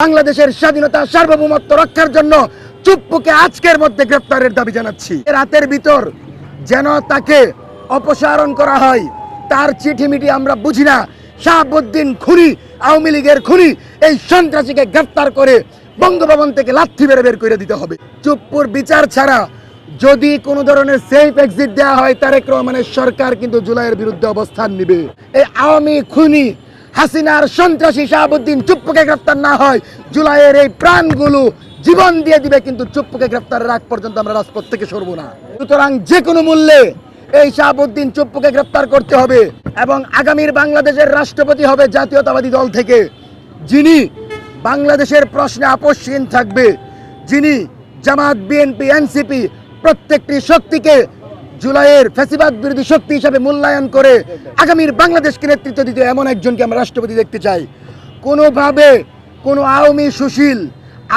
বাংলাদেশের স্বাধীনতা সার্বভৌমত্ব রক্ষার জন্য চুপ্পুকে আজকের মধ্যে গ্রেফতারের দাবি জানাচ্ছি। রাতের ভিতর যেন তাকে অপসারণ করা হয়, তার চিঠিমিটি আমরা বুঝি না। শাহাবুদ্দিন খুনি, আওয়ামী লীগের খুনি, এই সন্ত্রাসীকে গ্রেফতার করে বঙ্গভবন থেকে লাথি মেরে বের করে দিতে হবে। চুপ্পুর বিচার ছাড়া যদি কোনো ধরনের সেফ এক্সিট দেওয়া হয়, তারেক রহমানের সরকার কিন্তু জুলাইয়ের বিরুদ্ধে অবস্থান নিবে। এই আওয়ামী খুনি হাসিনার সন্ত্রাসী শাহাবুদ্দিন চুপ্পুকে গ্রেফতার না হয়, জুলাইয়ের এই প্রাণগুলো জীবন দিয়ে দিবে, কিন্তু চুপ্পুকে গ্রেফতারের আগ পর্যন্ত আমরা রাজপথ থেকে সরব না। সুতরাং যে কোনো মূল্যে এই শাহাবুদ্দিন চুপ্পুকে গ্রেফতার করতে হবে এবং আগামীর বাংলাদেশের রাষ্ট্রপতি হবে জাতীয়তাবাদী দল থেকে, যিনি বাংলাদেশের প্রশ্নে আপোষহীন থাকবে, যিনি জামাত, বিএনপি, এনসিপি প্রত্যেকটি শক্তিকে জুলাইয়ের ফ্যাসিবাদ বিরোধী শক্তি হিসাবে মূল্যায়ন করে আগামীর বাংলাদেশকে নেতৃত্ব দিতে এমন একজনকে আমরা রাষ্ট্রপতি দেখতে চাই। কোনোভাবে কোনো আওয়ামী সুশীল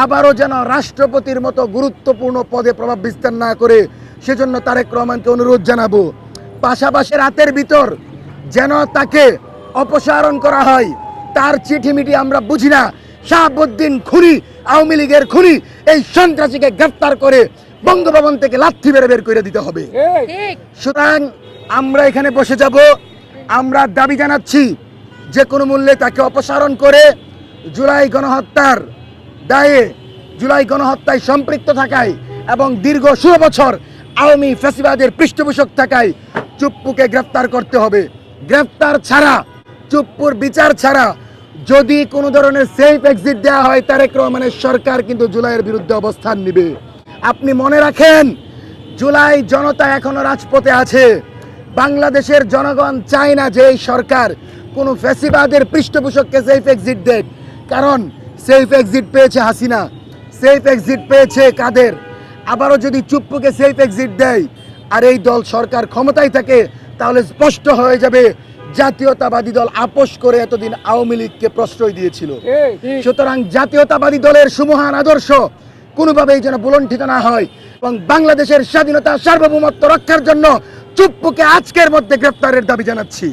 আবারও যেন রাষ্ট্রপতির মতো গুরুত্বপূর্ণ পদে প্রভাব বিস্তার না করে, সেজন্য তারেক রহমানকে অনুরোধ জানাবো। পাশাপাশি রাতের ভিতর যেন তাকে অপসারণ করা হয়, তার চিঠিমিটি আমরা বুঝি না। শাহাবুদ্দিন খুনি, আওয়ামী লীগের খুনি, এই সন্ত্রাসীকে গ্রেফতার করে বঙ্গভবন থেকে লাথি মেরে বের করে দিতে হবে। সুতরাং আমরা এখানে বসে যাব, আমরা দাবি জানাচ্ছি যে কোনো মূল্যে তাকে অপসারণ করে জুলাই গণহত্যার দায়ে, জুলাই গণহত্যায় সম্পৃক্ত থাকায় এবং দীর্ঘ 16 বছর আওয়ামী ফ্যাসিবাদের পৃষ্ঠপোষক থাকায় চুপ্পুকে গ্রেফতার করতে হবে। গ্রেফতার ছাড়া, চুপ্পুর বিচার ছাড়া যদি কোনো ধরনের সেফ এক্সিট দেওয়া হয়, তারেক রহমানের সরকার কিন্তু জুলাইয়ের বিরুদ্ধে অবস্থান নিবে। আপনি মনে রাখেন, জুলাই জনতা এখনো রাজপথে আছে। বাংলাদেশের জনগণ চায় না যে এই সরকার কোনো ফ্যাসিবাদের পৃষ্ঠপোষককে সেফ এক্সিট দেয়, কারণ সেফ এক্সিট পেয়েছে হাসিনা, সেফ এক্সিট পেয়েছে কাদের। আবারও যদি চুপ্পুকে সেফ এক্সিট দেয় আর এই দল সরকার ক্ষমতায় থাকে, তাহলে স্পষ্ট হয়ে যাবে জাতীয়তাবাদী দল আপোষ করে এতদিন আওয়ামী লীগকে প্রশ্রয় দিয়েছিল। সুতরাং জাতীয়তাবাদী দলের সুমহান আদর্শ কোনোভাবেই যেন বুলণ্ঠিত না হয় এবং বাংলাদেশের স্বাধীনতা সার্বভৌমত্ব রক্ষার জন্য চুপ্পুকে আজকের মধ্যে গ্রেফতারের দাবি জানাচ্ছি।